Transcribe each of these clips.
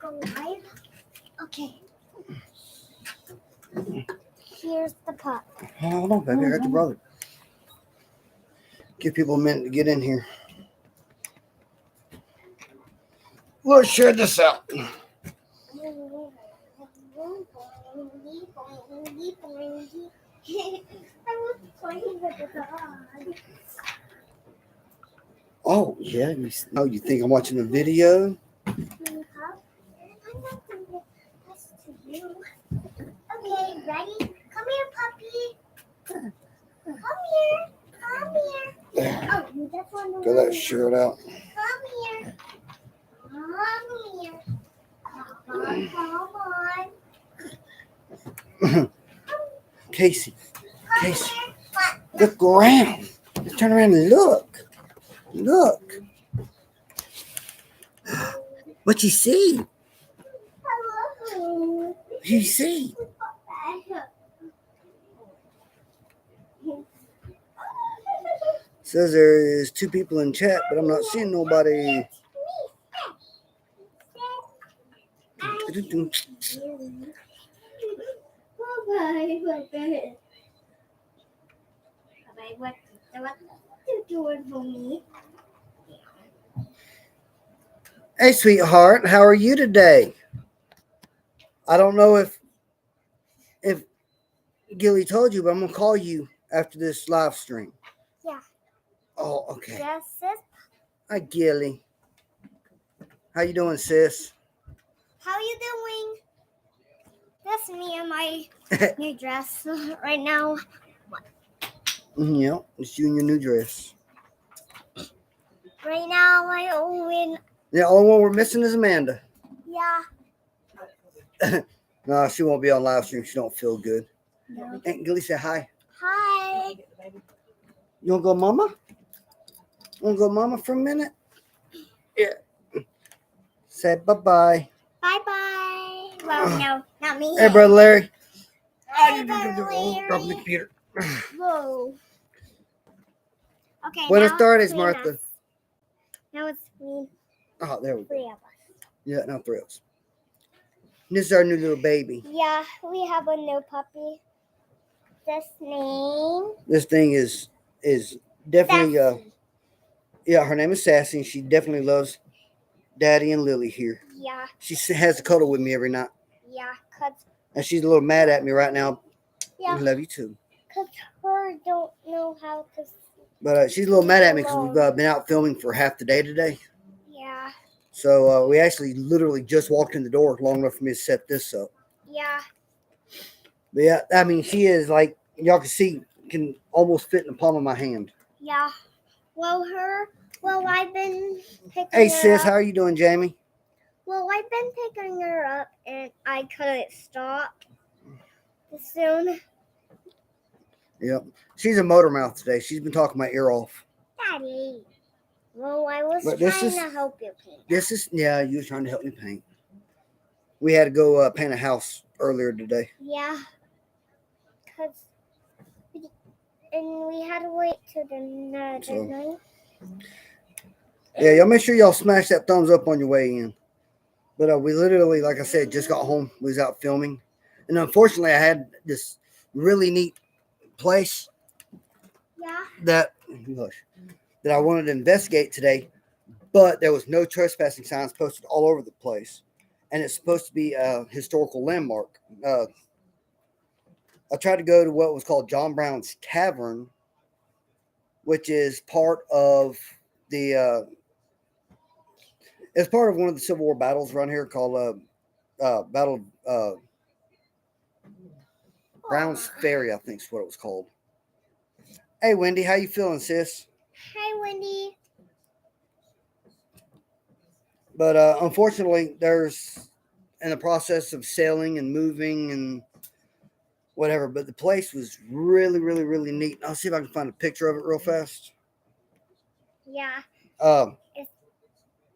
alive. Okay. Here's the pup. Hold on, baby. I got your brother. Give people a minute to get in here. Let's share this out. Oh, yeah. You think I'm watching a video? Okay, ready? Come here, puppy. Come here. Come here. Oh, you just want to Go, let's share it out. Come here. Come here. Come on. Casey. Come Casey. here. Look around. Just turn around and look. Look. What you see? Hello. What you see? Says there is 2 people in chat, but I'm not seeing nobody. What you doing for me? Hey, sweetheart, how are you today? I don't know if Gilly told you, but I'm gonna call you after this live stream. Yeah. Oh, okay. Yes, sis. Hi, Gilly. How you doing, sis? How you doing? That's me in my new dress right now. Yeah, it's you in your new dress. Right now, my own. The only one we're missing is Amanda. Yeah. No, she won't be on live stream. She don't feel good. No. Aunt Gilly, say hi. Hi. You wanna go, Mama? Wanna go, Mama, for a minute? Yeah. Say bye-bye. Bye bye. Well, no, not me. Hey, Brother Larry. Hey, Brother Larry. Drop the computer. Whoa. Okay. Buenas now tardes, it's between Martha. us. Now it's between Oh, there we go. 3 of us. Yeah, now 3 of us. This is our new little baby. Yeah, we have a new puppy. This name. This thing is definitely Sassy. yeah, her name is Sassy, and she definitely loves Daddy and Lily here. Yeah. She has a cuddle with me every night, Yeah, cause and she's a little mad at me right now. yeah, I love you too. cause her don't know how to. But she's a little mad at me because we've been out filming for half the day today. Yeah. So we actually literally just walked in the door long enough for me to set this up. Yeah. But yeah, I mean, she is like, y'all can see, can almost fit in the palm of my hand. Yeah. Well, I've been picking Hey, her sis, up. how are you doing, Jamie? Well, I've been picking her up, and I couldn't stop soon. Yep. She's a motor mouth today. She's been talking my ear off. Daddy. Well, I was But trying to help you paint. Yeah, you was trying to help me paint. We had to go paint a house earlier today. Yeah. And we had to wait till the night. Yeah, y'all make sure y'all smash that thumbs up on your way in. But we literally, like I said, just got home. We was out filming. And unfortunately, I had this really neat place Yeah. that I wanted to investigate today, but there was no trespassing signs posted all over the place. And it's supposed to be a historical landmark. I tried to go to what was called John Brown's Tavern, which is part of it's part of one of the Civil War battles around here called Battle of Brown's Ferry, I think is what it was called. Hey, Wendy, how you feeling, sis? Hi, Wendy. But unfortunately, there's in the process of selling and moving and whatever. But the place was really, really, really neat. I'll see if I can find a picture of it real fast. Yeah. It's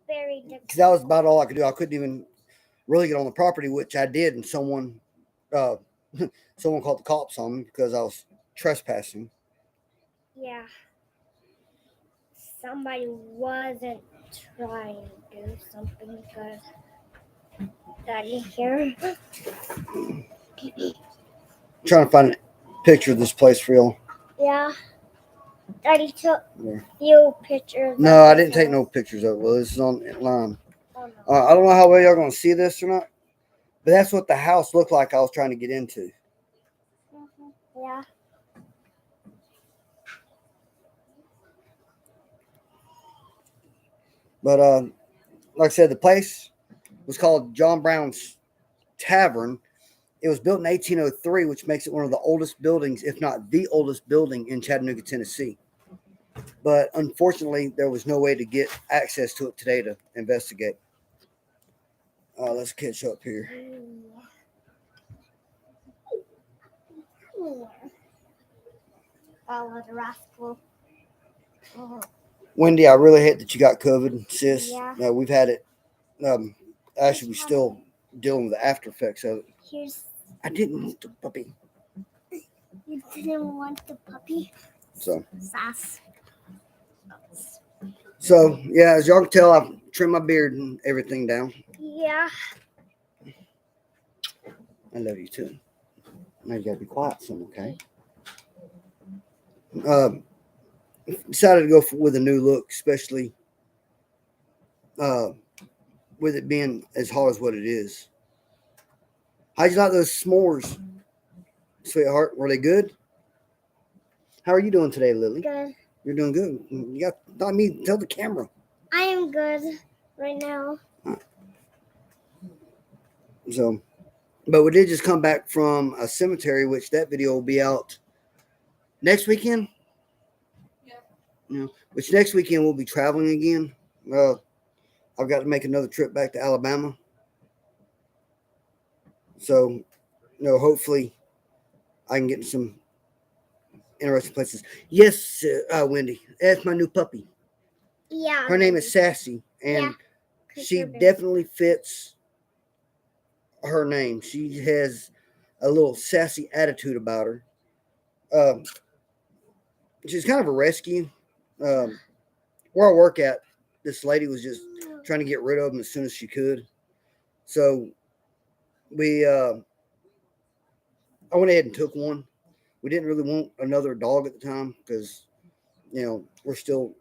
very difficult. Because that was about all I could do. I couldn't even really get on the property, which I did, and someone called the cops on me because I was trespassing. Yeah. Somebody wasn't trying to do something good. Daddy here. Trying to find a picture of this place for y'all. Yeah. Daddy took Yeah. few pictures. No, I didn't take no pictures of it. Well, this is online. Oh, no. I don't know how well y'all gonna see this or not, but that's what the house looked like I was trying to get into. Yeah. But like I said, the place was called John Brown's Tavern. It was built in 1803, which makes it one of the oldest buildings, if not the oldest building in Chattanooga, Tennessee. But unfortunately, there was no way to get access to it today to investigate. Let's catch up here. That was a rascal. Wendy, I really hate that you got COVID, sis. Yeah. We've had it. Actually, we still dealing with the after effects of it. Here's. I didn't want the puppy. You didn't want the puppy? So. Sass. So, yeah, as y'all can tell, I've trimmed my beard and everything down. Yeah. I love you too. Now you gotta be quiet, son, okay? Decided to go with a new look, especially with it being as hot as what it is. How'd you like those s'mores, sweetheart? Were they good? How are you doing today, Lily? Good. You're doing good. You got not me. Tell the camera. I am good right now. So, but we did just come back from a cemetery, which that video will be out next weekend. Yeah. Which next weekend we'll be traveling again. I've got to make another trip back to Alabama. So, hopefully I can get in some interesting places. Yes, Wendy, that's my new puppy. Yeah. Her name is Sassy, and she definitely fits her name. She has a little sassy attitude about her. She's kind of a rescue. Where I work at, this lady was just trying to get rid of them as soon as she could. So I went ahead and took one. We didn't really want another dog at the time because, we're still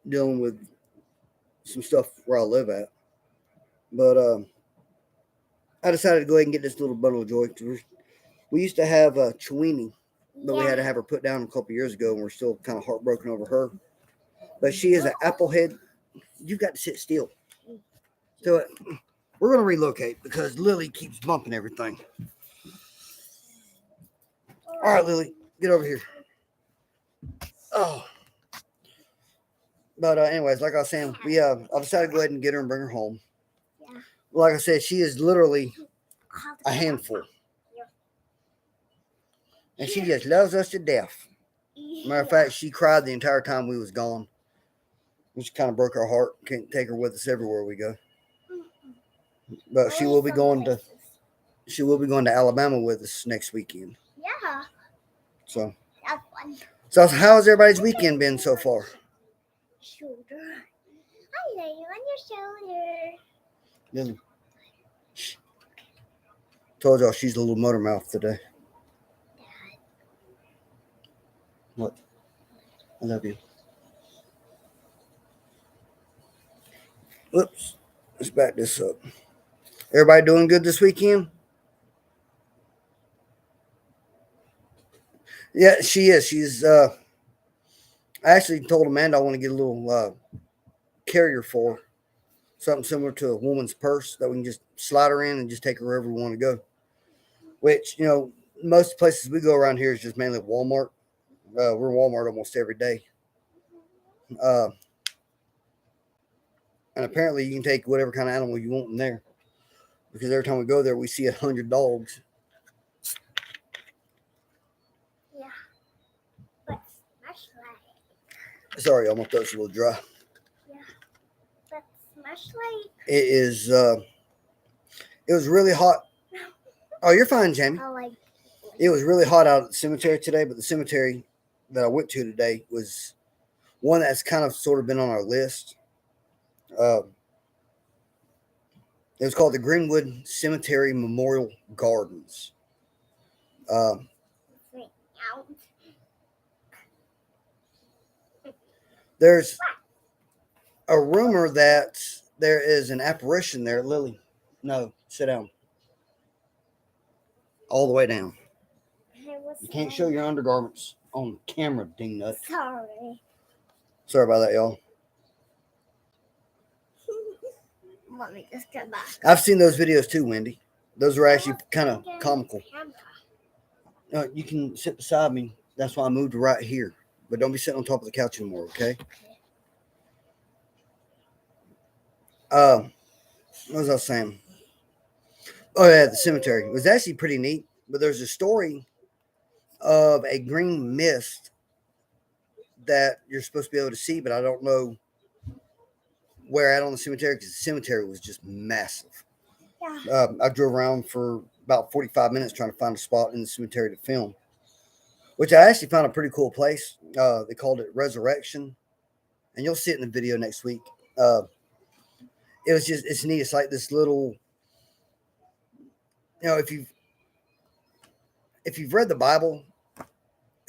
dealing with some stuff where I live at. But I decided to go ahead and get this little bundle of joy. We used to have a Chiweenie, but we had to have her put down a couple years ago, and we're still kind of heartbroken over her. But she is an applehead. You've got to sit still. So we're going to relocate because Lily keeps bumping everything. All right, Lily, get over here. Oh. But anyways, like I was saying, I decided to go ahead and get her and bring her home. Yeah. Like I said, she is literally a handful. And she just loves us to death. Matter of fact, she cried the entire time we was gone. Which kind of broke our heart. Can't take her with us everywhere we go. But she will be going to Alabama with us next weekend. Yeah. So That's fun. So how's everybody's weekend been so far? Shoulder. I lay you on your shoulder. Lily. Shh. Told y'all she's a little motor mouth today. What? I love you. Whoops. Let's back this up. Everybody doing good this weekend? Yeah, she is. She's I actually told Amanda I want to get a little carrier for her. Something similar to a woman's purse that we can just slide her in and just take her wherever we want to go. Which, most places we go around here is just mainly Walmart. We're in Walmart almost every day. And apparently you can take whatever kind of animal you want in there. Because every time we go there, we see 100 dogs. Yeah. But smash light. Sorry, I'm going to throw this a little dry. Yeah. But smash light. It is, it was really hot. Oh, you're fine, Jamie. It was really hot out at the cemetery today, but the cemetery that I went to today was one that's kind of sort of been on our list. It was called the Greenwood Cemetery Memorial Gardens. Wait, out. There's a rumor that there is an apparition there. Lily, no, sit down. All the way down. You can't show your undergarments on camera, dingnut. Sorry. Sorry about that, y'all. Let me just get back. I've seen those videos too, Wendy. Those are actually kind of comical. You can sit beside me. That's why I moved right here. But don't be sitting on top of the couch anymore, okay? What was I saying? Oh, yeah, the cemetery. It was actually pretty neat. But there's a story of a green mist that you're supposed to be able to see, but I don't know where at on the cemetery because the cemetery was just massive. Yeah. I drove around for about 45 minutes trying to find a spot in the cemetery to film, which I actually found a pretty cool place. They called it Resurrection, and you'll see it in the video next week. It was just, it's neat. It's like this little, if you've read the Bible,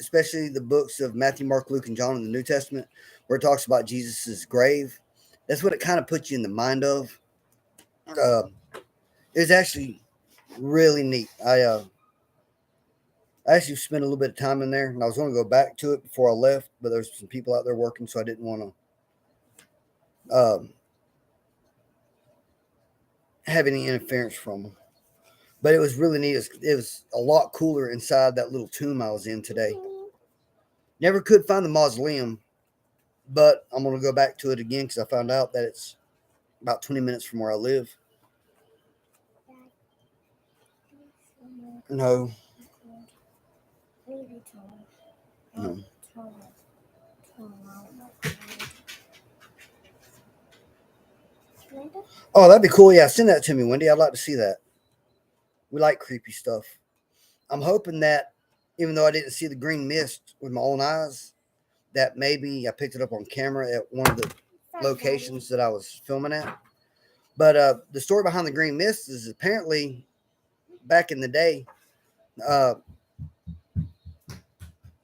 especially the books of Matthew, Mark, Luke, and John in the New Testament, where it talks about Jesus's grave, that's what it kind of puts you in the mind of. It's actually really neat. I actually spent a little bit of time in there, and I was going to go back to it before I left, but there's some people out there working, so I didn't want to have any interference from them. But it was really neat. It was a lot cooler inside that little tomb I was in today. Never could find the mausoleum, but I'm going to go back to it again because I found out that it's about 20 minutes from where I live. No. No. Oh, that'd be cool. Yeah, send that to me, Wendy. I'd like to see that. We like creepy stuff. I'm hoping that even though I didn't see the green mist with my own eyes, that maybe I picked it up on camera at one of the locations that I was filming at. But the story behind the green mist is apparently back in the day,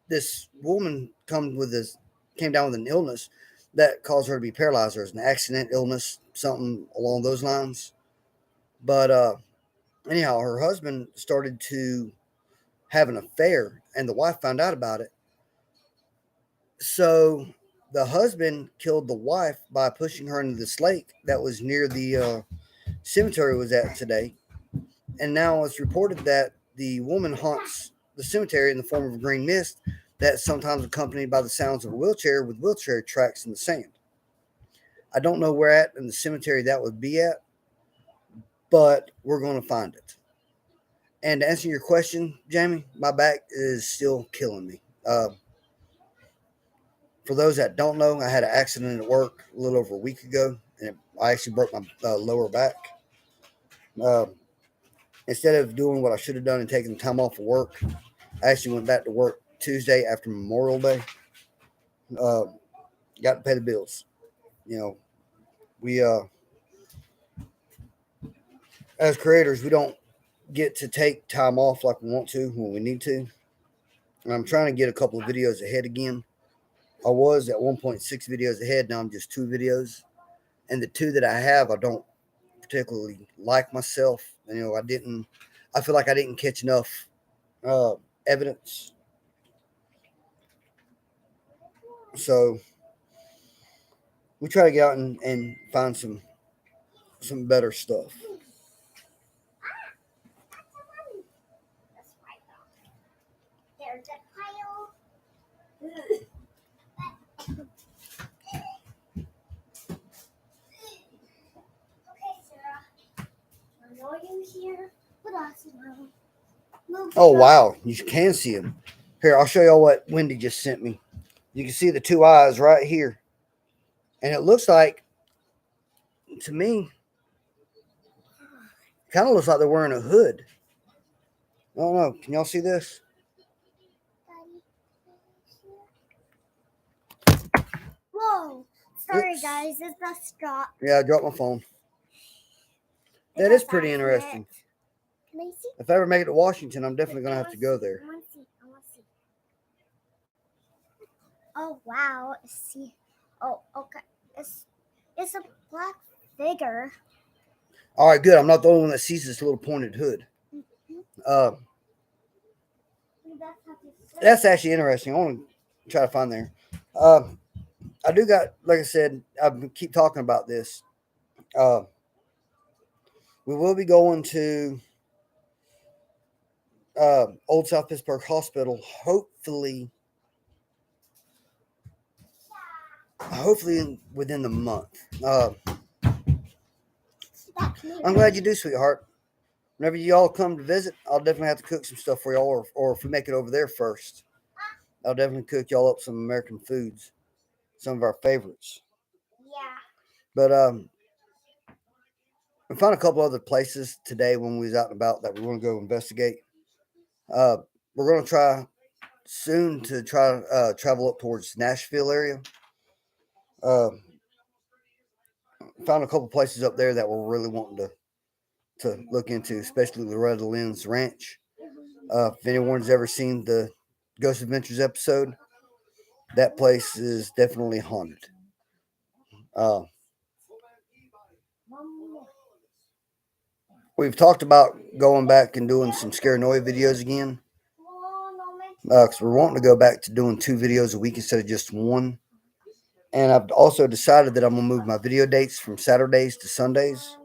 this woman came down with an illness that caused her to be paralyzed. There was an accident, illness, something along those lines. But anyhow, her husband started to have an affair, and the wife found out about it. So the husband killed the wife by pushing her into this lake that was near the cemetery was at today. And now it's reported that the woman haunts the cemetery in the form of a green mist that's sometimes accompanied by the sounds of a wheelchair with wheelchair tracks in the sand. I don't know where at in the cemetery that would be at, but we're going to find it. And to answer your question, Jamie, my back is still killing me. For those that don't know, I had an accident at work a little over a week ago, and I actually broke my lower back. Instead of doing what I should have done and taking time off of work, I actually went back to work Tuesday after Memorial Day. Got to pay the bills. We as creators, we don't get to take time off like we want to when we need to. And I'm trying to get a couple of videos ahead again. I was at 1.6 videos ahead. Now I'm just 2 videos. And the 2 that I have, I don't particularly like myself. I feel like I didn't catch enough evidence. So we try to get out and find some better stuff. There's a pile. Okay, Sarah. I know you here. What else? Oh, wow. You can see them. Here, I'll show y'all what Wendy just sent me. You can see the 2 eyes right here. And it looks like, to me, kind of looks like they're wearing a hood. I don't know. Can y'all see this? Whoa. Sorry, Oops. guys. It's a straw. Yeah, I dropped my phone. That is pretty interesting. Can I see? If I ever make it to Washington, I'm definitely going to have to go there. I want to see. I want to see. Oh wow! See. Oh okay. It's a black figure. All right, good. I'm not the only one that sees this little pointed hood. Uh, that's actually interesting. I want to try to find there. I do got, like I said, I keep talking about this. We will be going to Old South Pittsburgh Hospital. Hopefully within the month. I'm glad you do, sweetheart. Whenever you all come to visit, I'll definitely have to cook some stuff for y'all, or if we make it over there first, I'll definitely cook y'all up some American foods, some of our favorites. Yeah. But we found a couple other places today when we was out and about that we want to go investigate. We're going to try soon to travel up towards Nashville area. Found a couple places up there that we're really wanting to look into, especially Loretta Lynn's ranch. If anyone's ever seen the Ghost Adventures episode, that place is definitely haunted. We've talked about going back and doing some Scaranoia videos again, because we're wanting to go back to doing 2 videos a week instead of just 1. And I've also decided that I'm going to move my video dates from Saturdays to Sundays,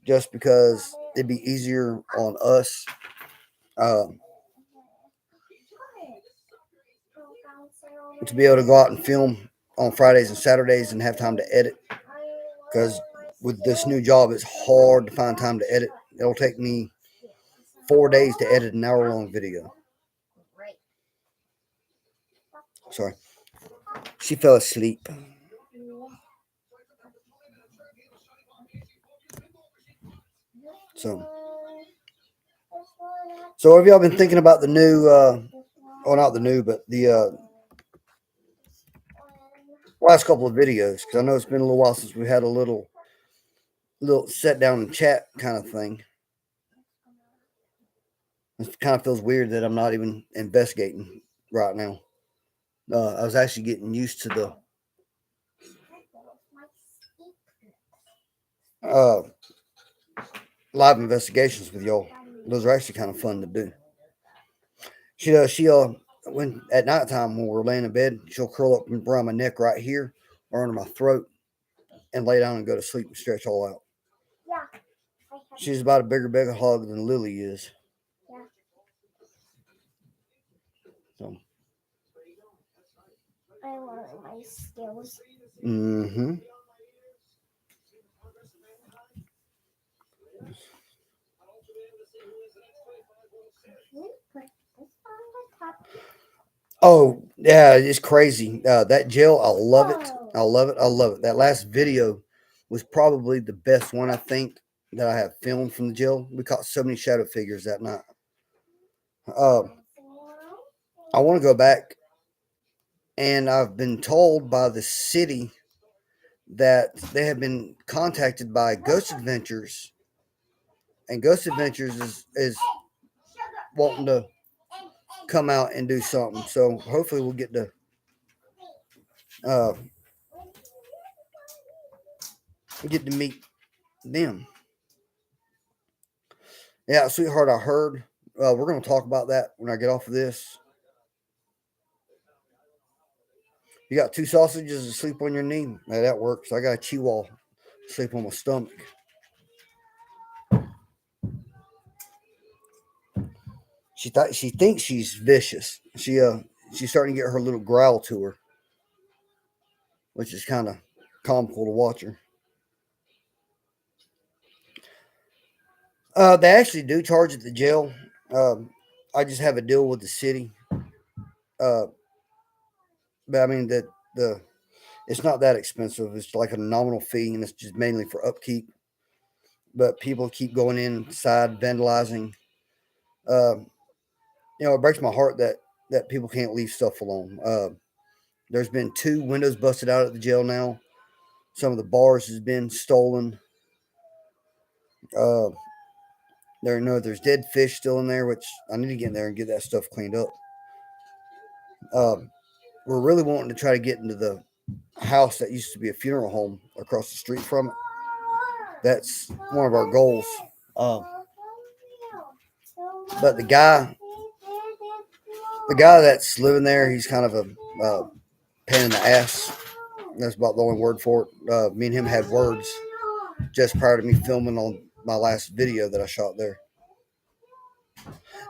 just because it'd be easier on us. To be able to go out and film on Fridays and Saturdays and have time to edit, because with this new job it's hard to find time to edit. It'll take me 4 days to edit an hour-long video. Sorry, she fell asleep. So have y'all been thinking about the new not the new, but the last couple of videos? Because I know it's been a little while since we had a little sit down and chat kind of thing. It kind of feels weird that I'm not even investigating right now. I was actually getting used to the live investigations with y'all. Those are actually kind of fun to do. She'll when at nighttime when we're laying in bed, she'll curl up around my neck right here or under my throat and lay down and go to sleep and stretch all out. Yeah. She's about a bigger hog than Lily is. Yeah. So. I learned my skills. Mm-hmm. Oh, yeah, it's crazy. That jail, I love it. I love it. I love it. That last video was probably the best one, I think, that I have filmed from the jail. We caught so many shadow figures that night. I want to go back, and I've been told by the city that they have been contacted by Ghost Adventures, and Ghost Adventures is wanting to come out and do something. So hopefully we'll get to meet them. Yeah, sweetheart, I heard. We're going to talk about that when I get off of this. You got 2 sausages to sleep on your knee. Yeah, that works. I got a Chihuahua sleep on my stomach. She thinks she's vicious. She's starting to get her little growl to her, which is kind of comical to watch her. They actually do charge at the jail. I just have a deal with the city. But I mean the it's not that expensive. It's like a nominal fee, and it's just mainly for upkeep. But people keep going inside vandalizing. It breaks my heart that people can't leave stuff alone. There's been 2 windows busted out at the jail now. Some of the bars has been stolen. There's dead fish still in there, which I need to get in there and get that stuff cleaned up. We're really wanting to try to get into the house that used to be a funeral home across the street from it. That's one of our goals. But the guy that's living there, he's kind of a pain in the ass. That's about the only word for it. Me and him had words just prior to me filming on my last video that I shot there.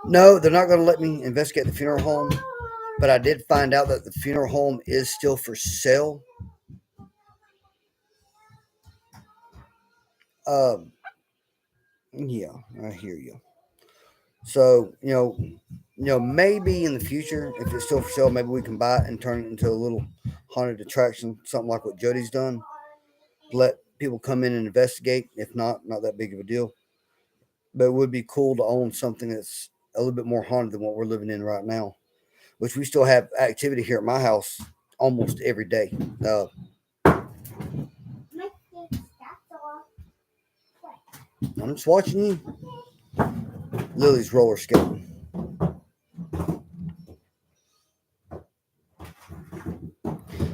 No, they're not going to let me investigate the funeral home, but I did find out that the funeral home is still for sale. Yeah, I hear you. So, maybe in the future, if it's still for sale, maybe we can buy it and turn it into a little haunted attraction, something like what Jody's done. Let people come in and investigate. If not that big of a deal. But it would be cool to own something that's a little bit more haunted than what we're living in right now, which we still have activity here at my house almost every day. I'm just watching you. Lily's roller skating.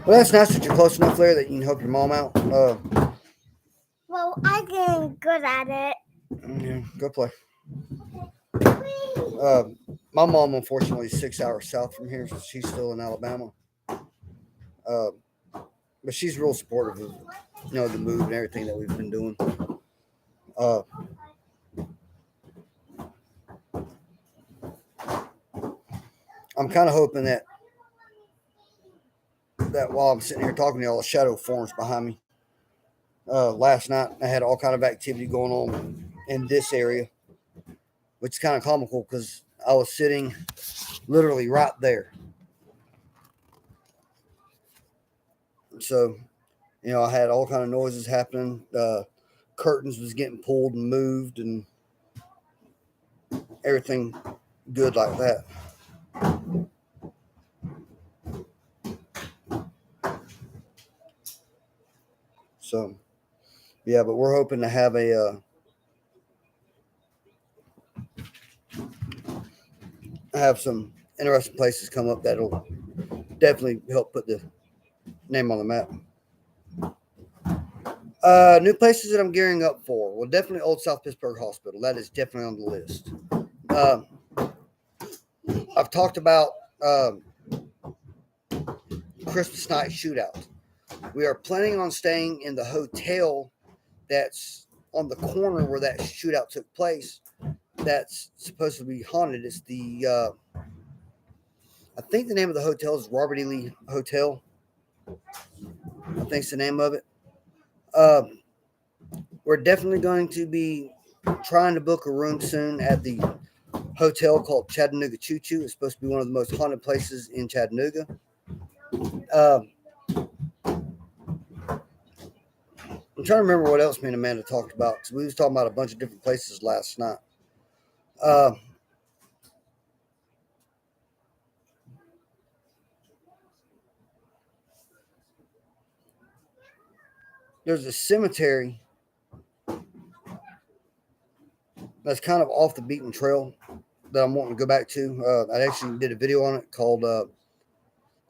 Well, that's nice that you're close enough there that you can help your mom out. Well, I'm getting good at it. Yeah, go play. My mom, unfortunately, is 6 hours south from here, so she's still in Alabama. But she's real supportive of, the move and everything that we've been doing. I'm kind of hoping that while I'm sitting here talking to y'all, a shadow forms behind me. Last night, I had all kind of activity going on in this area, which is kind of comical because I was sitting literally right there. So, I had all kind of noises happening. Curtains was getting pulled and moved and everything good like that. So, yeah, but we're hoping to have have some interesting places come up that'll definitely help put the name on the map. New places that I'm gearing up for. Well, definitely Old South Pittsburgh Hospital. That is definitely on the list. I've talked about Christmas night shootout. We are planning on staying in the hotel that's on the corner where that shootout took place. That's supposed to be haunted. It's the I think the name of the hotel is Robert E. Lee Hotel. I think it's the name of it. We're definitely going to be trying to book a room soon at the hotel called Chattanooga Choo Choo. It's supposed to be one of the most haunted places in Chattanooga. I'm trying to remember what else me and Amanda talked about because we was talking about a bunch of different places last night. There's a cemetery that's kind of off the beaten trail that I'm wanting to go back to. I actually did a video on it called the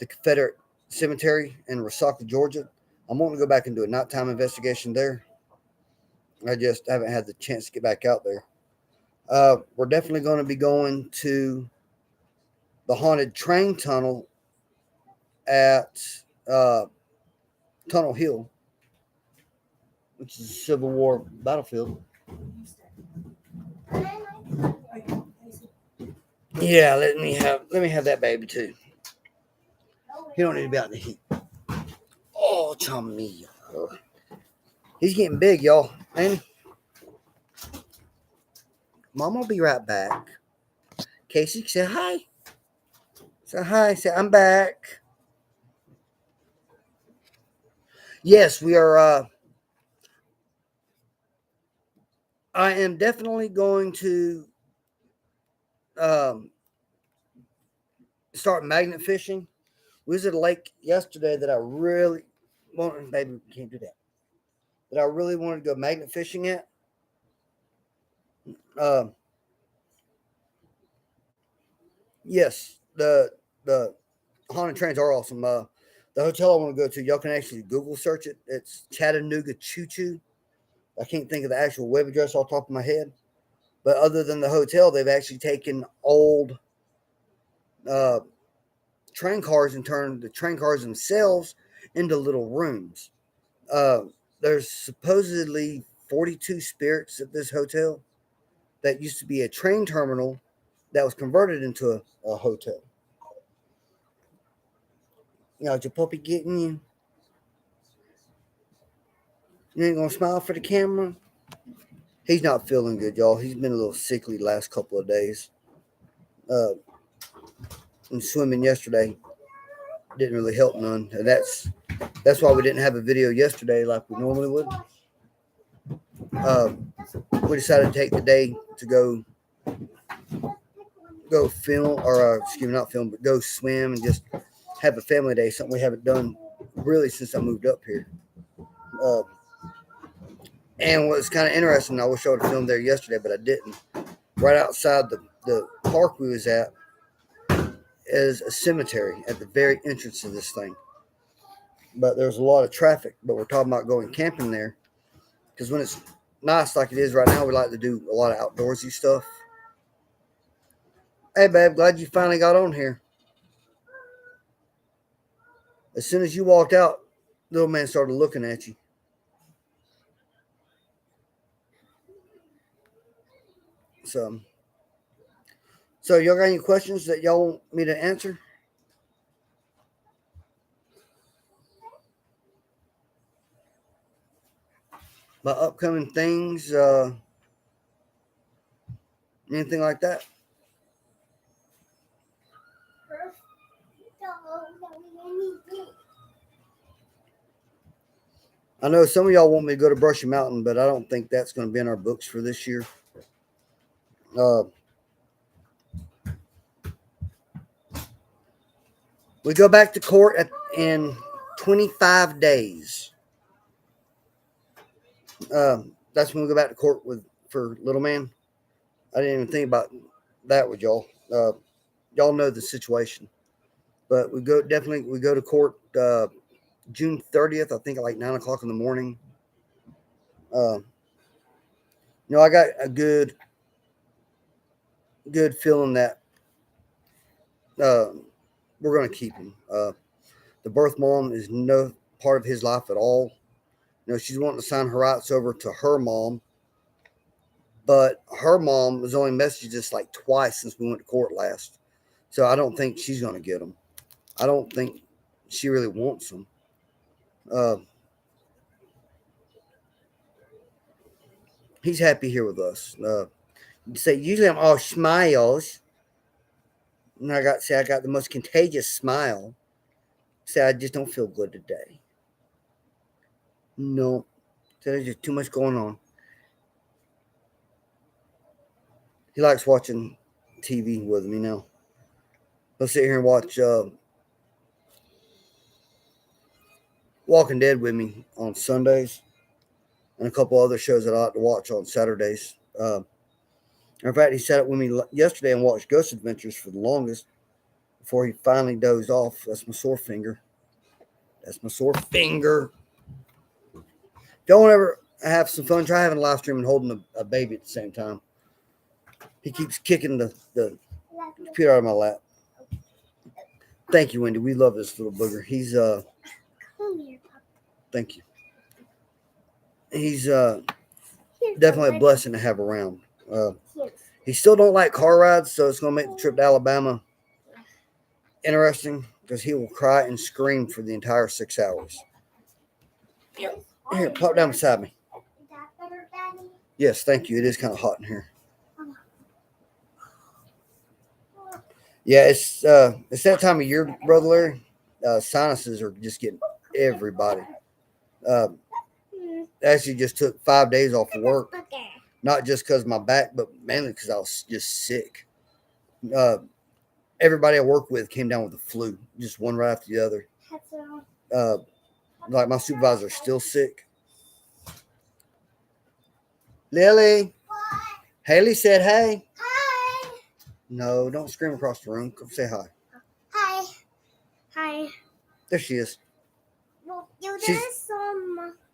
Confederate Cemetery in Resaca, Georgia. I'm wanting to go back and do a nighttime investigation there. I just haven't had the chance to get back out there. We're definitely going to be going to the haunted train tunnel at Tunnel Hill, which is a Civil War battlefield. Yeah, let me have that baby too. He don't need to be out in the heat. Oh, chummy. He's getting big, y'all. Ain't he? Mom will be right back. Casey, say hi. Say hi. Say I'm back. Yes, we are. I am definitely going to start magnet fishing. We was at a lake yesterday that I really wanted. Baby, we can't do that. That I really wanted to go magnet fishing at. Yes, the haunted trains are awesome. The hotel I want to go to, y'all can actually Google search it. It's Chattanooga Choo Choo. I can't think of the actual web address off the top of my head, but other than the hotel, they've actually taken old uh, train cars and turned the train cars themselves into little rooms. Uh, there's supposedly 42 spirits at this hotel that used to be a train terminal that was converted into a hotel. You know, is your puppy getting you? You ain't gonna smile for the camera? He's not feeling good, y'all. He's been a little sickly the last couple of days. Uh, and swimming yesterday didn't really help none. And that's why we didn't have a video yesterday like we normally would. Uh, we decided to take the day to go film, or excuse me, not film, but go swim and just have a family day. Something we haven't done really since I moved up here. And what's kind of interesting, I wish I would have filmed there yesterday, but I didn't. Right outside the park we was at is a cemetery at the very entrance of this thing. But there's a lot of traffic, but we're talking about going camping there. Because when it's nice like it is right now, we like to do a lot of outdoorsy stuff. Hey, babe, glad you finally got on here. As soon as you walked out, little man started looking at you. So y'all got any questions that y'all want me to answer? About upcoming things, anything like that? I know some of y'all want me to go to Brushy Mountain, but I don't think that's going to be in our books for this year. We go back to court in 25 days. That's when we go back to court for little man. I didn't even think about that with y'all. Y'all know the situation, but we go to court June 30th. I think at like 9 o'clock in the morning. I got a good feeling that we're going to keep him. The birth mom is no part of his life at all. She's wanting to sign her rights over to her mom, but her mom has only messaged us like twice since we went to court last. So I don't think she's going to get them. I don't think she really wants them. He's happy here with us. Usually I'm all smiles. And I got the most contagious smile. I just don't feel good today. No. There's just too much going on. He likes watching TV with me now. He'll sit here and watch Walking Dead with me on Sundays, and a couple other shows that I like to watch on Saturdays. In fact, he sat up with me yesterday and watched Ghost Adventures for the longest before he finally dozed off. That's my sore finger. Don't ever have some fun. Try having a live stream and holding a baby at the same time. He keeps kicking the computer out of my lap. Thank you, Wendy. We love this little booger. He's thank you. He's definitely a blessing to have around. He still don't like car rides, so it's gonna make the trip to Alabama interesting because he will cry and scream for the entire 6 hours. Here, pop down beside me. Yes, thank you. It is kind of hot in here. Yeah, it's that time of year, Brother Larry. Sinuses are just getting everybody. Actually, just took 5 days off of work, not just because of my back, but mainly because I was just sick. Everybody I work with came down with the flu, just one right after the other. Like my supervisor's still sick. Lily, Haley said, "Hey." Hi. No, don't scream across the room. Come say hi. Hi. Hi. There she is. Well, you She's- there's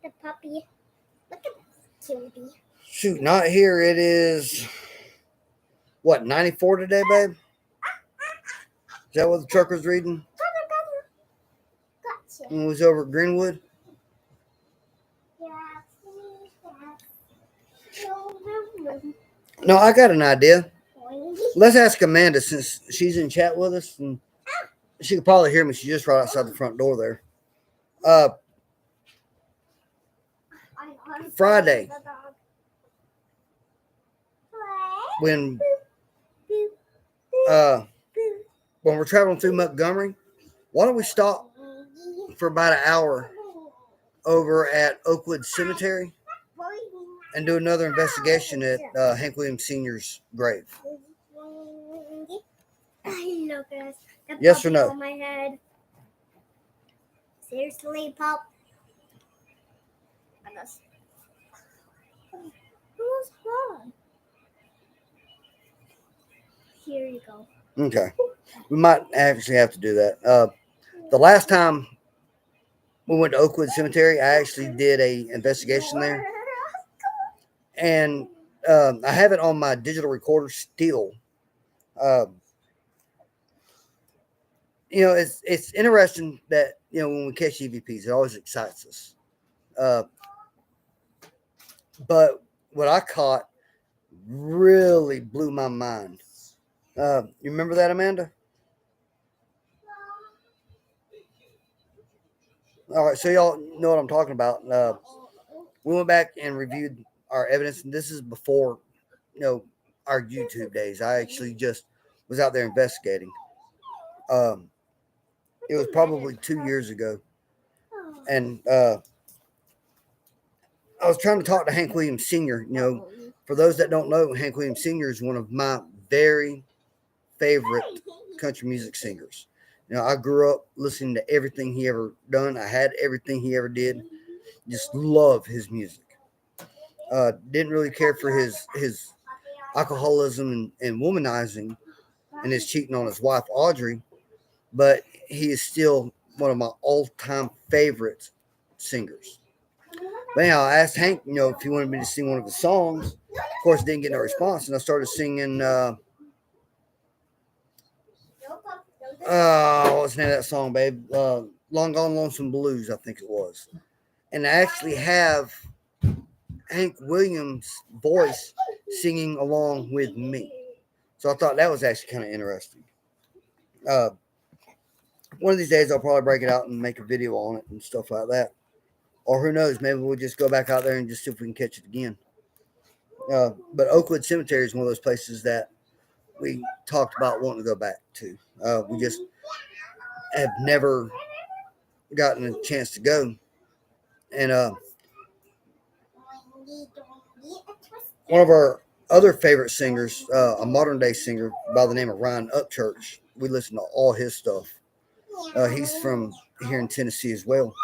the puppy. Look at cutie. Shoot, not here. It is what 94 today, babe. Is that what the truck was reading Gotcha. when we was over at Greenwood? Yeah, please. No, I got an idea. Boing. Let's ask Amanda since she's in chat with us, and she could probably hear me. She's just right outside the front door there. Friday. When we're traveling through Montgomery, why don't we stop for about an hour over at Oakwood Cemetery and do another investigation at Hank Williams Sr.'s grave? I love this. The Yes or puppy no? On my head. Seriously, Pop. Who's home? Here you go. Okay. We might actually have to do that. The last time we went to Oakwood Cemetery, I actually did a investigation there. And I have it on my digital recorder still. It's interesting that, when we catch EVPs, it always excites us. But what I caught really blew my mind. You remember that, Amanda? All right, so y'all know what I'm talking about. We went back and reviewed our evidence, and this is before, our YouTube days. I actually just was out there investigating. It was probably 2 years ago, and I was trying to talk to Hank Williams Sr. For those that don't know, Hank Williams Sr. is one of my very favorite country music singers. I grew up listening to everything he ever done. I had everything he ever did. Just love his music. Didn't really care for his alcoholism and womanizing and his cheating on his wife Audrey, but he is still one of my all-time favorite singers. But anyhow, I asked Hank, if he wanted me to sing one of his songs. Of course, didn't get no response, and I started singing. What's the name of that song, babe? Long Gone Lonesome Blues, I think it was. And I actually have Hank Williams' voice singing along with me. So I thought that was actually kind of interesting. One of these days, I'll probably break it out and make a video on it and stuff like that. Or who knows, maybe we'll just go back out there and just see if we can catch it again. But Oakwood Cemetery is one of those places that we talked about wanting to go back to. We just have never gotten a chance to go. And one of our other favorite singers, a modern day singer by the name of Ryan Upchurch, we listen to all his stuff. He's from here in Tennessee as well.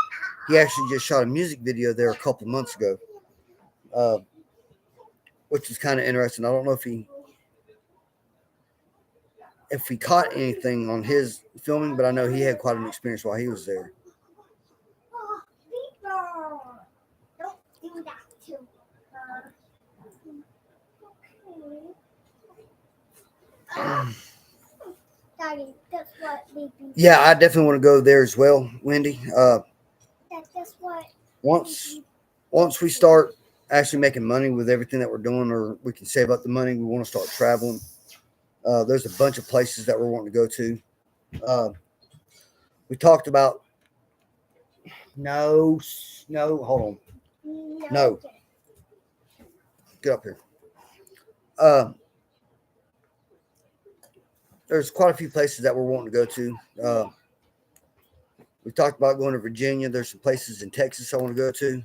He actually just shot a music video there a couple months ago, which is kind of interesting. I don't know if he caught anything on his filming, but I know he had quite an experience while he was there. Don't do that to her. Okay. Daddy, that's what we do. Yeah, I definitely want to go there as well, Wendy. That's what. Once we start actually making money with everything that we're doing, or we can save up the money, we want to start traveling. There's a bunch of places that we're wanting to go to. We talked about. No, hold on. No. Get up here. There's quite a few places that we're wanting to go to. We talked about going to Virginia. There's some places in Texas I want to go to.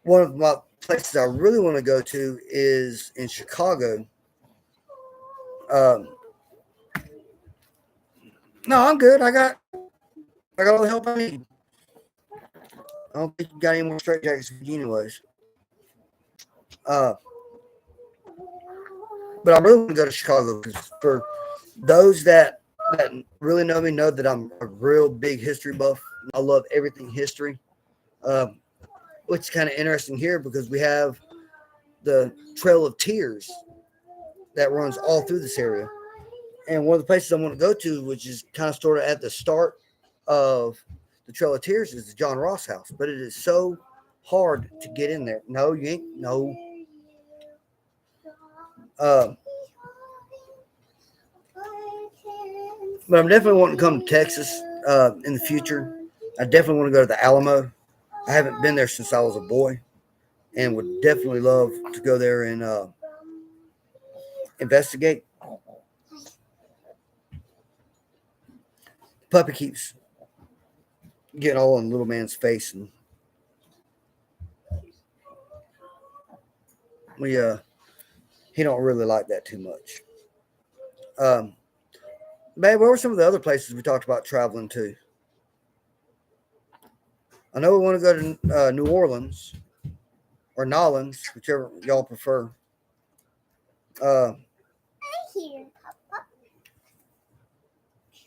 One of my places I really want to go to is in Chicago. No, I'm good. I got all the help I need. I don't think you got any more straight jackets for you anyways. Uh, but I really want to go to Chicago because for those that really know me know that I'm a real big history buff. I love everything history, uh, which is kind of interesting here because we have the Trail of Tears that runs all through this area. And one of the places I want to go to, which is kind of sort of at the start of the Trail of Tears, is the John Ross house. But it is so hard to get in there. No, you ain't. No. Uh, but I'm definitely wanting to come to Texas in the future. I definitely want to go to the Alamo. I haven't been there since I was a boy, and would definitely love to go there and investigate. The puppy keeps getting all in little man's face, and he don't really like that too much. Babe, what were some of the other places we talked about traveling to? I know we want to go to New Orleans or Nolans, whichever y'all prefer. Here, Papa.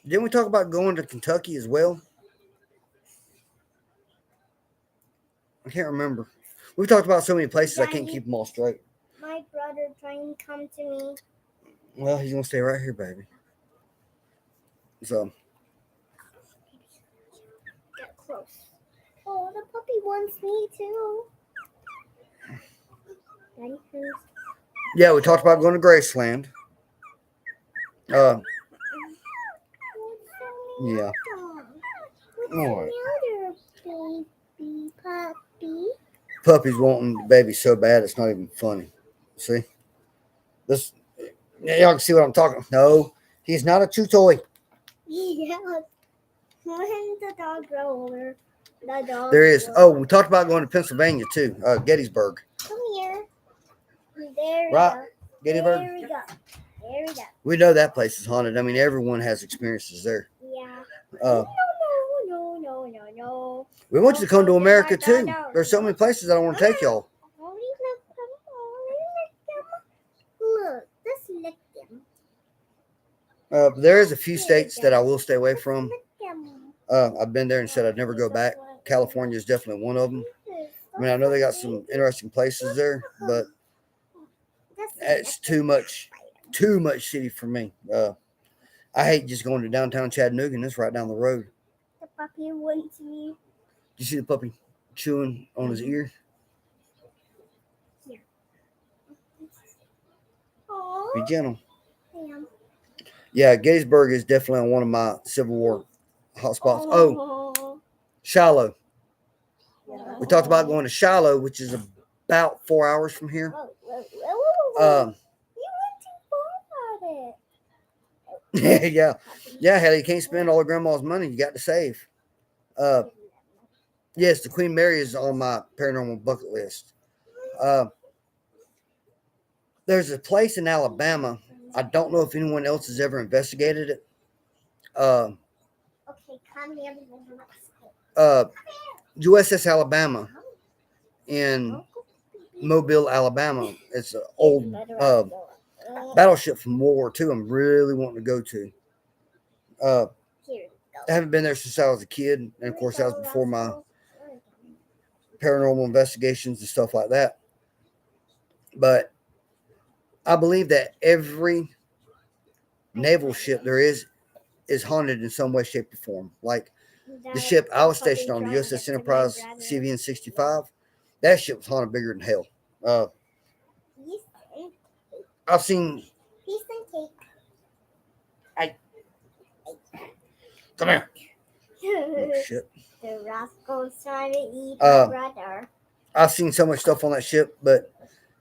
Didn't we talk about going to Kentucky as well? I can't remember. We've talked about so many places I can't keep them all straight. My brother trying to come to me. Well, he's gonna stay right here, baby. So Get close. Oh, the puppy wants me too. Daddy first. yeah, we talked about going to Graceland. Yeah. What's Alright. the matter, baby puppy? Puppy's wanting the baby so bad it's not even funny. See? This y'all can see what I'm talking. No, he's not a chew toy. Yeah. When the dog grow older, the dog. There is. will- Oh, we talked about going to Pennsylvania too. Gettysburg. Come here. There we Right. go. Gettysburg. There we go. There we go. We know that place is haunted. I mean, everyone has experiences there. Yeah. Uh, No. we want you to come to America too. There's so many places that I want to take y'all. Look, just lick them. There is a few states that I will stay away from. Lick them. I've been there and said I'd never go back. California is definitely one of them. I mean, I know they got some interesting places there, but it's too much city for me. I hate just going to downtown Chattanooga, and it's right down the road. The puppy wants me. You see the puppy chewing on his ear? Oh, Be gentle. damn. Yeah, Gettysburg is definitely on one of my Civil War hotspots. Oh, Shiloh. We talked about going to Shiloh, which is about 4 hours from here. Whoa. You went too far about it. Yeah, hell, you can't spend all of grandma's money. You got to save. Yes, the Queen Mary is on my paranormal bucket list. There's a place in Alabama. I don't know if anyone else has ever investigated it. Okay, come here. USS Alabama in Mobile, Alabama. It's an old battleship from World War II. I'm really wanting to go to. Here, I haven't been there since I was a kid, and of course that was before my paranormal investigations and stuff like that. But I believe that every naval ship there is haunted in some way, shape, or form. Like the ship I was stationed on, the USS Enterprise CVN 65, that ship was haunted bigger than hell. I've seen. Peace and cake. Come here. Oh, shit. The rascal's trying to eat my brother. I've seen so much stuff on that ship, but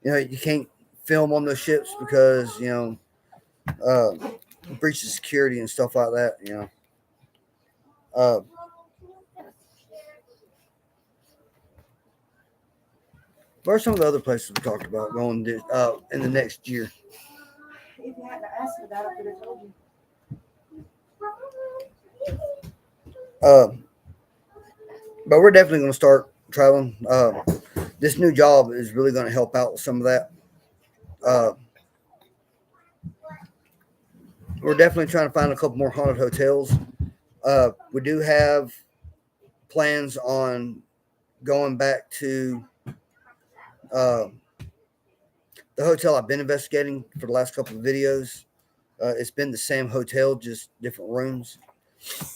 you can't film on those ships because breach of security and stuff like that. What are some of the other places we talked about going in the next year? If you hadn't asked me that, I could have told you. But we're definitely going to start traveling. this new job is really going to help out with some of that. We're definitely trying to find a couple more haunted hotels. We do have plans on going back to the hotel I've been investigating for the last couple of videos. It's been the same hotel, just different rooms.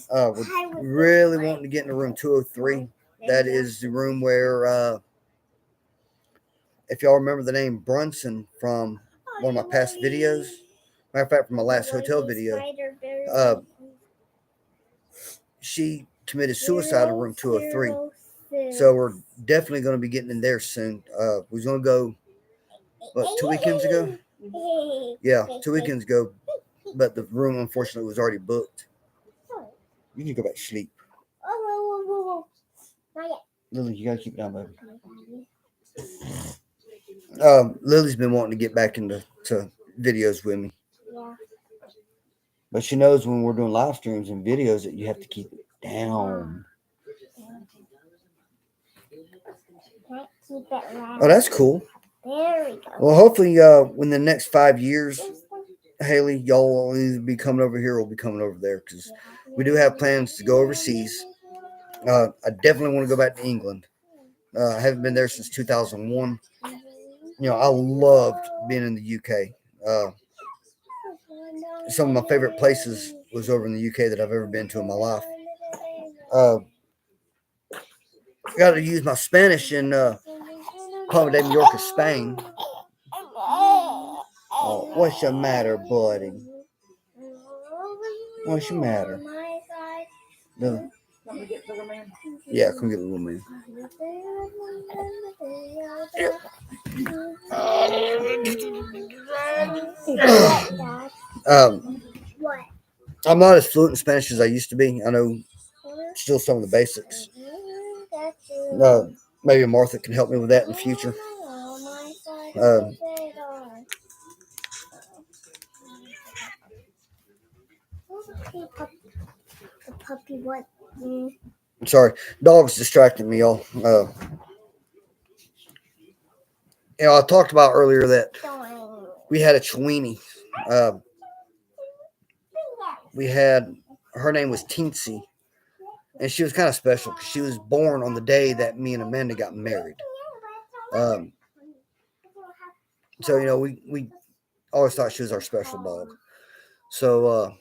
We're really wanting to get into room 203. That is the room where, if y'all remember the name Brunson from one of my past videos, matter of fact, from my last hotel video, she committed suicide in room 203. So we're definitely going to be getting in there soon. We was going to go, what, 2 weekends ago? Yeah, 2 weekends ago. But the room, unfortunately, was already booked. You can go back to sleep. Lily, you got to keep it down, baby. Lily's been wanting to get back into videos with me. Yeah. But she knows when we're doing live streams and videos that you have to keep it down. Can't keep it loud. Oh, that's cool. There we go. Well, hopefully, in the next 5 years, Haley, y'all will either be coming over here or will be coming over there because we do have plans to go overseas. I definitely want to go back to England. I haven't been there since 2001. You know, I loved being in the UK. Some of my favorite places was over in the UK that I've ever been to in my life. I got to use my Spanish in Palma de Mallorca, Spain. Oh, what's the matter, buddy? What's the matter? No. Want me to get the little man? Yeah, come get the little man. What? I'm not as fluent in Spanish as I used to be. I know still some of the basics. Maybe Martha can help me with that in the future. The puppy what? I'm sorry, dog's distracting me, y'all. I talked about earlier that we had a Chiweenie. We had, her name was Teensy, and she was kind of special because she was born on the day that me and Amanda got married. So, you know, we always thought she was our special dog. So,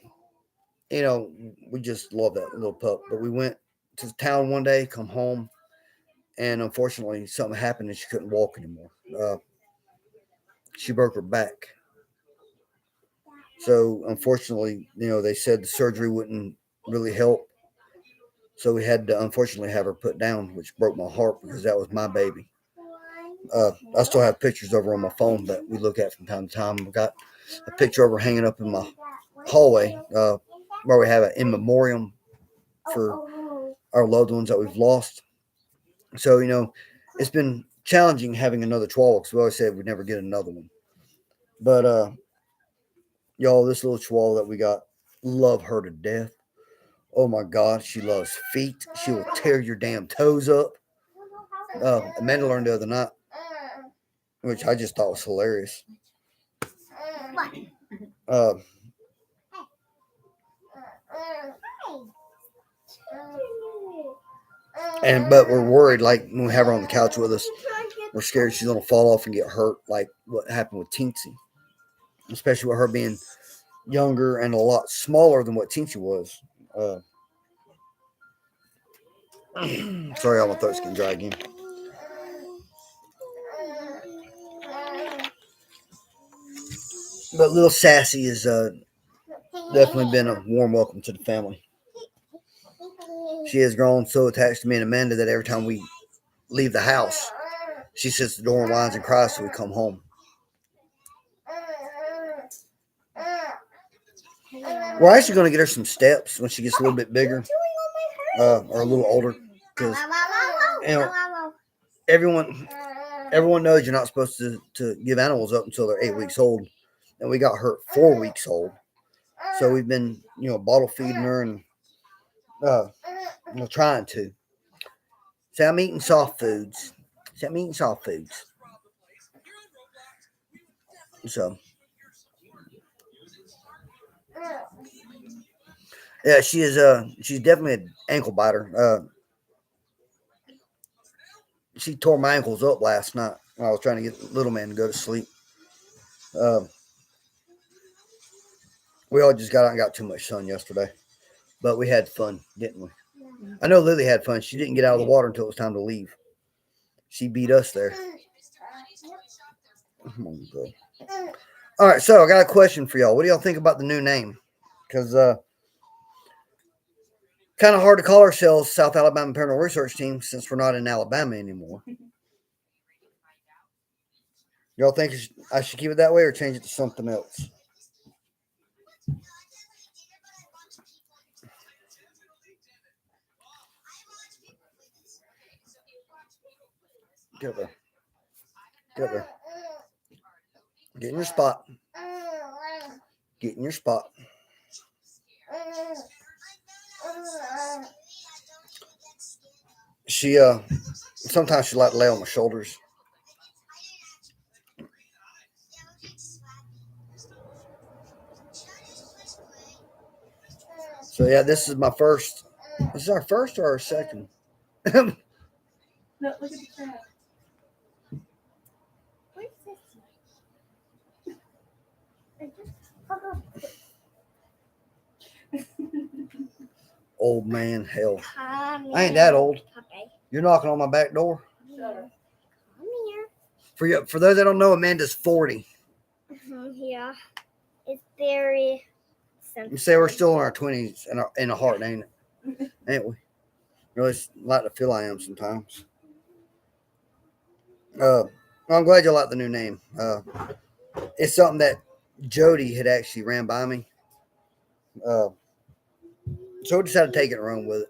you know, we just love that little pup. But we went to the town one day, come home, and unfortunately something happened and she couldn't walk anymore. She broke her back. So unfortunately, you know, they said the surgery wouldn't really help. So we had to unfortunately have her put down, which broke my heart because that was my baby. I still have pictures of her on my phone that we look at from time to time. I've got a picture of her hanging up in my hallway where we have an in memoriam for our loved ones that we've lost. So, you know, it's been challenging having another Chihuahua because we always said we'd never get another one. But, y'all, this little Chihuahua that we got, love her to death. Oh my God, she loves feet. She will tear your damn toes up. Amanda learned the other night, which I just thought was hilarious. But we're worried, like when we have her on the couch with us, we're scared she's gonna fall off and get hurt, like what happened with Teensy. Especially with her being younger and a lot smaller than what Teensy was. Sorry, all my throat's getting dry again. But little Sassy has definitely been a warm welcome to the family. She has grown so attached to me and Amanda that every time we leave the house, she sits at the door and whines and cries till we come home. We're actually going to get her some steps when she gets a little bit bigger or a little older, because you know everyone knows you're not supposed to give animals up until they're 8 weeks old, and we got her 4 weeks old, so we've been bottle feeding her and trying to. See, I'm eating soft foods. I'm eating soft foods. So yeah, she's definitely an ankle biter. She tore my ankles up last night when I was trying to get little man to go to sleep. We all just got out and got too much sun yesterday, but we had fun, didn't we? I know Lily had fun. She didn't get out of the water until it was time to leave. She beat us there. All right, so I got a question for y'all. What do y'all think about the new name? Because kind of hard to call ourselves South Alabama Paranormal Research Team since we're not in Alabama anymore. Y'all think I should keep it that way or change it to something else? Get there. Get there. Get in your spot. Get in your spot. She sometimes she like to lay on my shoulders. So yeah, this is my first. This is our first or our second? No, look at the crab. Where's this one? Old man, hell. Come I ain't that old. Okay. You're knocking on my back door. Come here. For those that don't know, Amanda's 40. Yeah. It's very You say we're still in our 20s in a heart, ain't it? Ain't we? Really like to feel I am sometimes. I'm glad you like the new name. It's something that Jody had actually ran by me. So we decided to take it and run with it.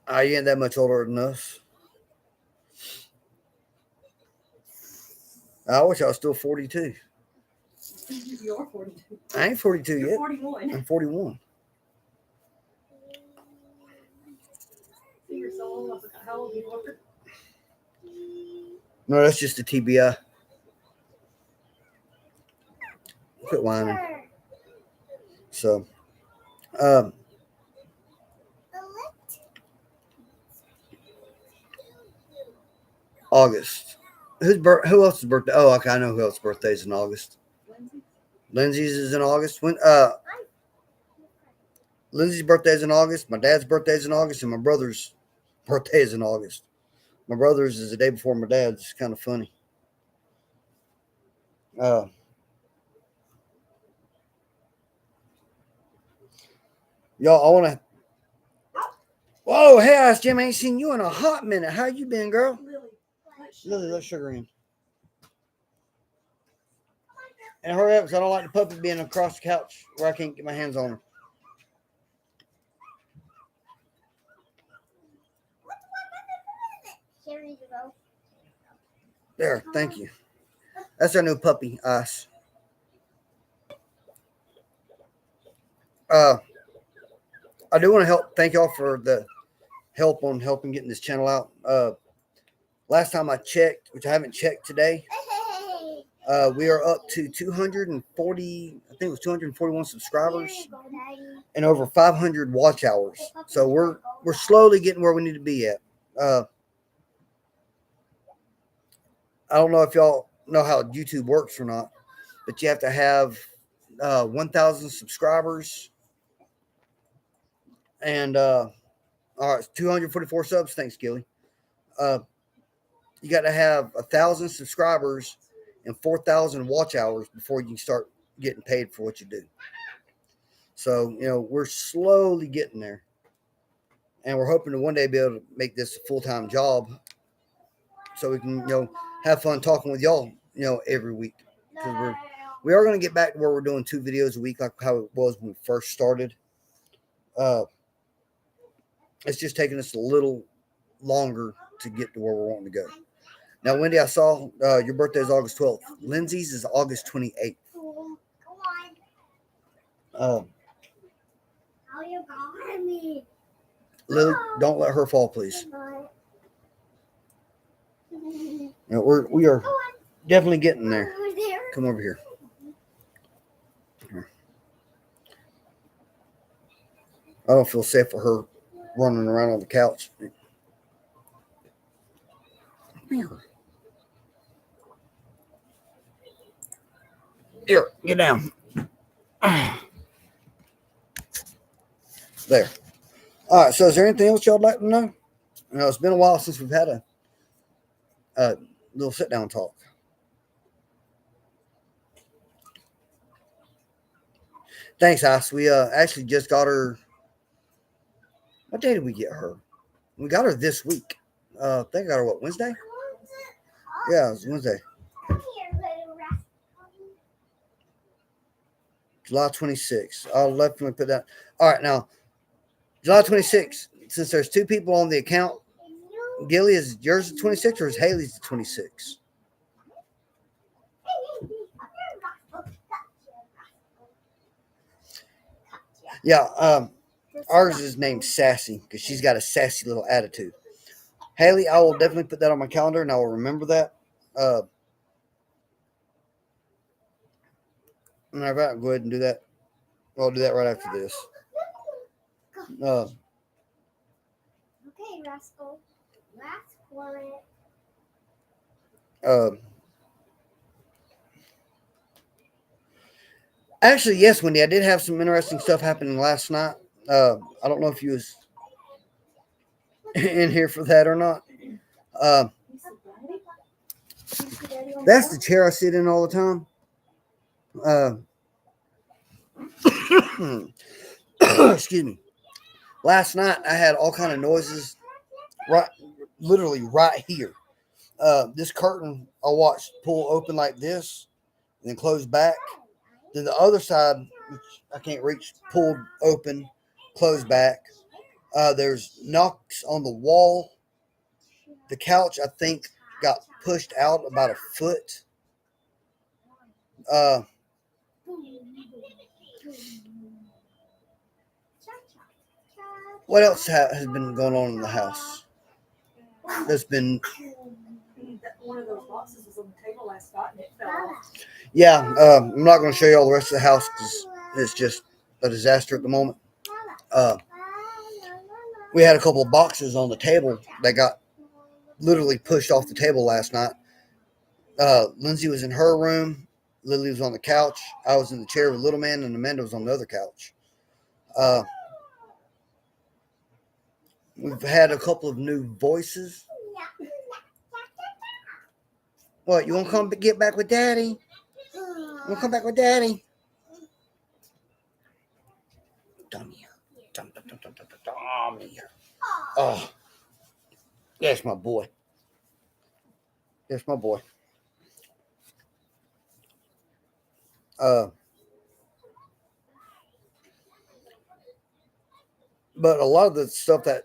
You ain't that much older than us. I wish I was still 42. You're 42. I ain't 42 You're yet. 41. I'm 41. See, you're so old. I forgot how old you are. No, that's just a TBI. Quit whining. So, August. Who else's birthday? Oh, okay, I know who else's birthday is in August. Lindsay's is in August. Lindsay's birthday is in August. My dad's birthday is in August, and my brother's birthday is in August. My brother's is the day before my dad's. It's kind of funny. Y'all, I want to. Whoa, hey, Ice Jim, I ain't seen you in a hot minute. How you been, girl? Lily, let sugar in. And hurry up, because I don't like the puppy being across the couch where I can't get my hands on her. Here you go. There, thank you. That's our new puppy, Ice. I do want to thank y'all for the help on helping getting this channel out. Last time I checked, which I haven't checked today, we are up to 240, I think it was 241 subscribers and over 500 watch hours. So we're slowly getting where we need to be at. I don't know if y'all know how YouTube works or not, but you have to have 1,000 subscribers and all right, 244 subs. Thanks, Gilly. You got to have 1,000 subscribers and 4,000 watch hours before you can start getting paid for what you do. So, we're slowly getting there. And we're hoping to one day be able to make this a full-time job so we can, have fun talking with y'all, every week. Because we are going to get back to where we're doing 2 videos a week like how it was when we first started. It's just taking us a little longer to get to where we're wanting to go. Now, Wendy, I saw your birthday is August 12th. Lindsay's is August 28th. Mommy. Lily, don't let her fall, please. Come No, we are on. definitely getting there. Over there. Come over here. I don't feel safe for her running around on the couch. Here, get down. There. All right. So, is there anything else y'all'd like to know? You know, it's been a while since we've had a little sit down talk. Thanks, Ice. We actually just got her. What day did we get her? We got her this week. I think I got her what, Wednesday? Yeah, it was Wednesday. Come here, little rascal. July 26th. I'll definitely put that. All right, now July 26th. Since there's two people on the account, You. Gilly, is yours the 26th or is Haley's the 26th? Yeah, ours is named Sassy because she's got a sassy little attitude. Haley, I will definitely put that on my calendar and I will remember that. And I'll go ahead and do that. I'll do that right after this. Okay, rascal. Last one. Actually, yes, Wendy, I did have some interesting stuff happening last night. I don't know if you was in here for that or not. That's the chair I sit in all the time. Excuse me. Last night I had all kind of noises, literally right here. This curtain I watched pull open like this, and then close back. Then the other side, which I can't reach, pulled open, closed back. There's knocks on the wall. The couch, I think, got pushed out about a foot. What else has been going on in the house? There's been, One of those boxes was on the table last night and it fell off. yeah. I'm not going to show you all the rest of the house because it's just a disaster at the moment. We had a couple of boxes on the table that got literally pushed off the table last night. Lindsay was in her room. Lily was on the couch. I was in the chair with Little Man, and Amanda was on the other couch. We've had a couple of new voices. What, you want to come get back with Daddy? You want to come back with Daddy? Dummy. Dummy. Oh, that's my boy. That's my boy. But a lot of the stuff that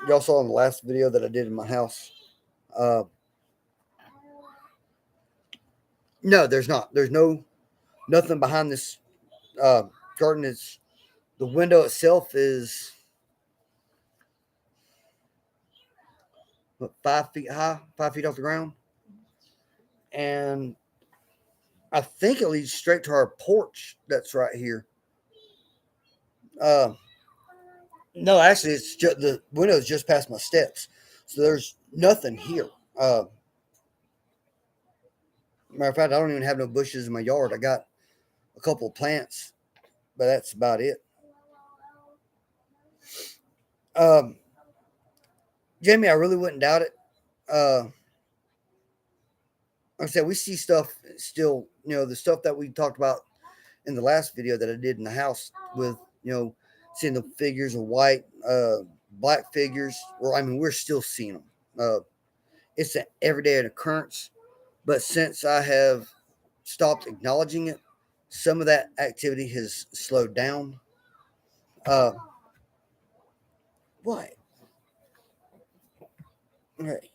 y'all saw in the last video that I did in my house, no, there's not. There's nothing behind this curtain. It's the window itself is 5 feet high, 5 feet off the ground, and I think it leads straight to our porch that's right here. No, actually, it's just the window is just past my steps, so there's nothing here. Matter of fact, I don't even have no bushes in my yard. I got a couple of plants, but that's about it. Jamie, I really wouldn't doubt it. Like I said, we see stuff still, the stuff that we talked about in the last video that I did in the house with, seeing the figures of white, black figures. Well, I mean, we're still seeing them. It's an everyday occurrence. But since I have stopped acknowledging it, some of that activity has slowed down. What? Okay.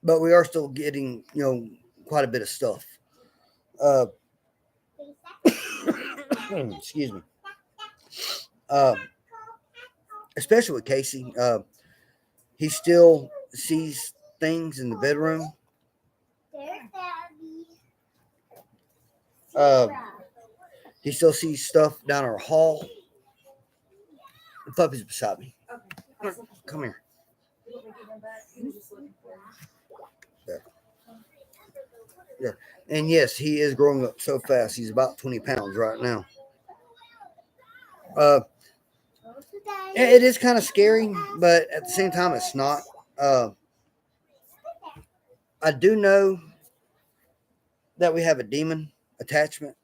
But we are still getting, quite a bit of stuff. Excuse me. Especially with Casey. He still sees things in the bedroom. There's Abby. Uh, Zebra. he still sees stuff down our hall. The puppy's beside me. Okay. I was looking for Come here. You want me to give him back? He was just looking for him. And yes, he is growing up so fast. He's about 20 pounds right now. Go to Daddy. It is kind of scary, but at the same time, it's not. I do know that we have a demon attachment.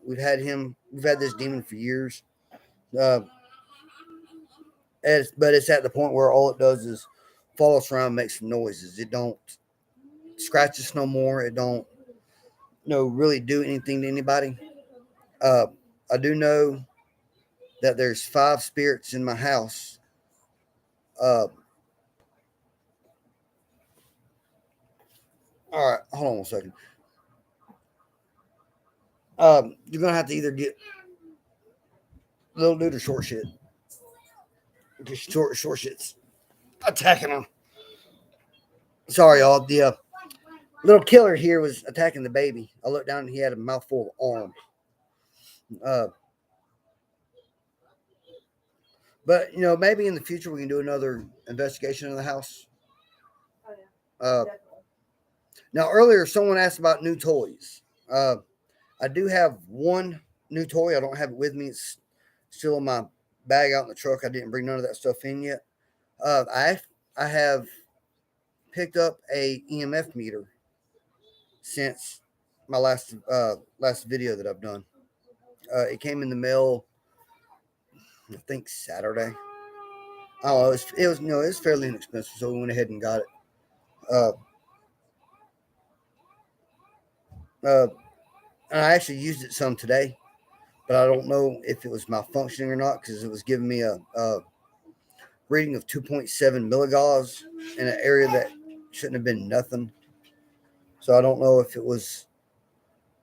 We've had this demon for years. But it's at the point where all it does is follow us around and make some noises. It don't scratch us no more. It don't really do anything to anybody. I do know that there's 5 spirits in my house. All right, hold on one second. You're gonna have to either get little dude or short shit. Because short shit's attacking him. Sorry, y'all. The little killer here was attacking the baby. I looked down and he had a mouthful of arm. But maybe in the future we can do another investigation in the house. Oh, yeah. Definitely. Now earlier someone asked about new toys. I do have one new toy. I don't have it with me. It's still in my bag out in the truck. I didn't bring none of that stuff in yet. I have picked up a EMF meter since my last video that I've done. It came in the mail, I think Saturday. Oh, it was fairly inexpensive, so we went ahead and got it. And I actually used it some today, but I don't know if it was malfunctioning or not because it was giving me a reading of 2.7 milligauss in an area that shouldn't have been nothing. So I don't know if it was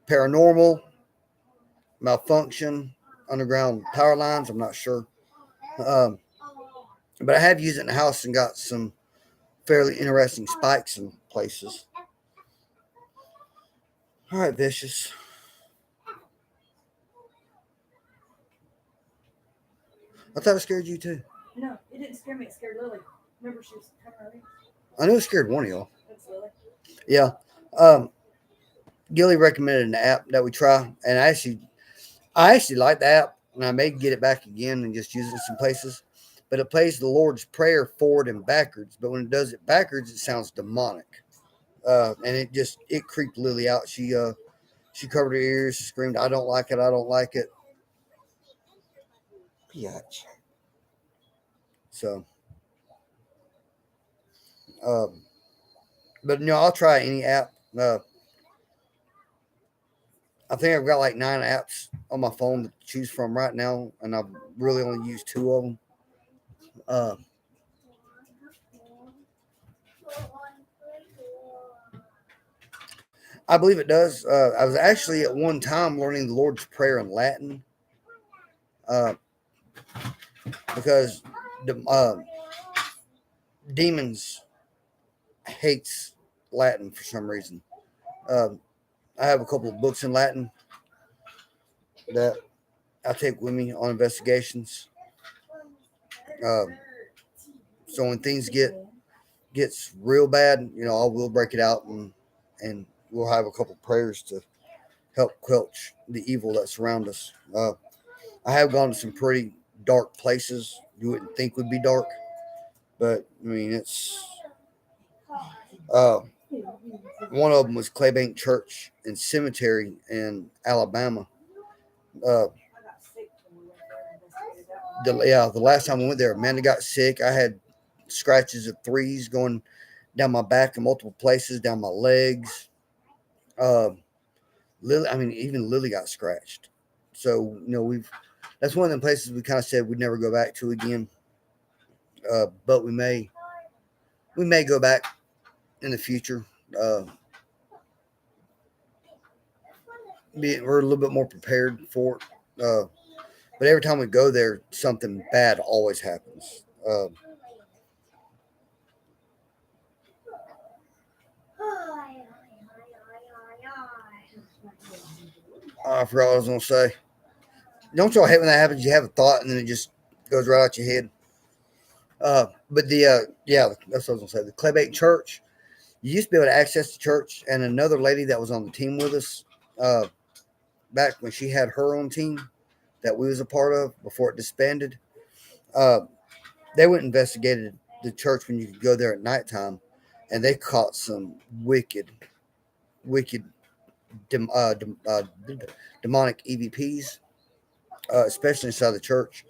paranormal, malfunction, underground power lines. I'm not sure. But I have used it in the house and got some fairly interesting spikes in places. All right, Vicious. I thought it scared you too. No, it didn't scare me. It scared Lily. Remember, she was coming around me. I knew it scared one of y'all. That's Lily. Yeah. Gilly recommended an app that we try, and I actually like the app, and I may get it back again and just use it in some places. But it plays the Lord's Prayer forward and backwards. But when it does it backwards, it sounds demonic, and it creeped Lily out. She covered her ears, screamed, "I don't like it! I don't like it!" Biatch. So, but I'll try any app. I think I've got like 9 apps on my phone to choose from right now, and I've really only used 2 of them. I believe it does. I was actually at one time learning the Lord's Prayer in Latin, because the demons hates Latin for some reason. I have a couple of books in Latin that I take with me on investigations. So when things gets real bad, I will break it out and we'll have a couple of prayers to help quelch the evil that's around us. I have gone to some pretty dark places you wouldn't think would be dark, but I mean it's. One of them was Claybank Church and Cemetery in Alabama. The last time I went there, Amanda got sick. I had scratches of 3s going down my back in multiple places, down my legs. Even Lily got scratched. So that's one of the places we kind of said we'd never go back to again. But we may go back in the future. We're a little bit more prepared for it. But every time we go there, something bad always happens. I forgot what I was gonna say. Don't y'all hate when that happens? You have a thought and then it just goes right out your head. But yeah, that's what I was gonna say. The Claybait Church. You used to be able to access the church, and another lady that was on the team with us, back when she had her own team that we was a part of before it disbanded. They went and investigated the church when you could go there at nighttime, and they caught some wicked demonic EVPs, especially inside the church.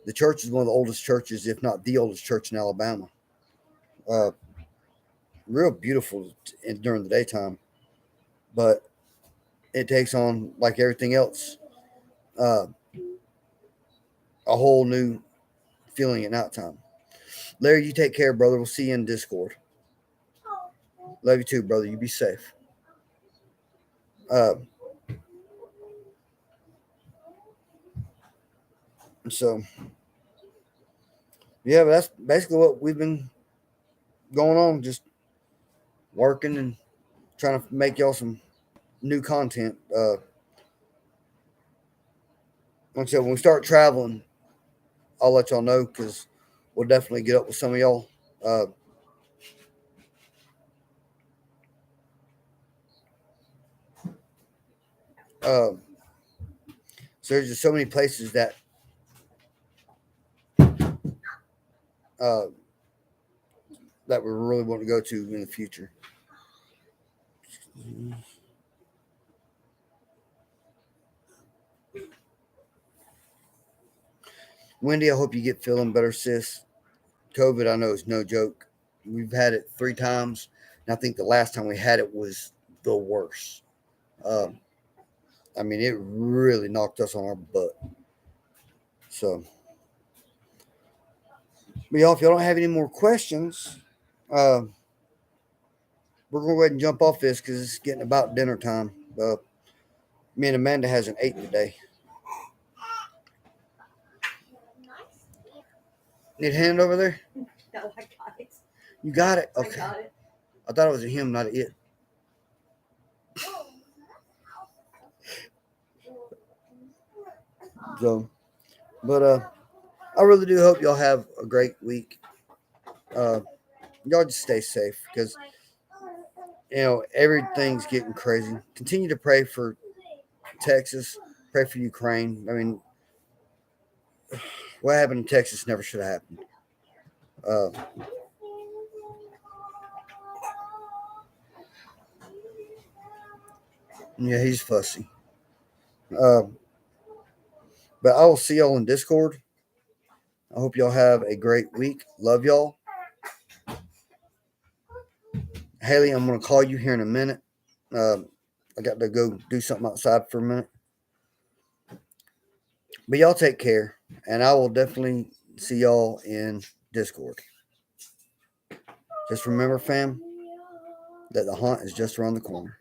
The church is one of the oldest churches, if not the oldest church in Alabama. Real beautiful during the daytime, but it takes on, like everything else, a whole new feeling at nighttime. Larry, you take care, brother. We'll see you in Discord. Love you too, brother. You be safe. So, yeah, but that's basically what we've been going on. Just working and trying to make y'all some new content. Like I said, when we start traveling, I'll let y'all know because we'll definitely get up with some of y'all. So there's just so many places that that we really want to go to in the future. Wendy, I hope you get feeling better, sis. COVID, I know, is no joke. We've had it 3 times, and I think the last time we had it was the worst. I mean, it really knocked us on our butt. So, but y'all, if y'all don't have any more questions, we're going to go ahead and jump off this because it's getting about dinner time. Me and Amanda hasn't eaten today. Need a hand over there? No, I got it. You got it? Okay. I got it. I thought it was a him, not a it. So, but I really do hope y'all have a great week. Y'all just stay safe because everything's getting crazy. Continue to pray for Texas. Pray for Ukraine. I mean, what happened in Texas never should have happened. Yeah, he's fussy. But I will see y'all in Discord. I hope y'all have a great week. Love y'all. Haley, I'm going to call you here in a minute. I got to go do something outside for a minute. But y'all take care. And I will definitely see y'all in Discord. Just remember, fam, that the hunt is just around the corner.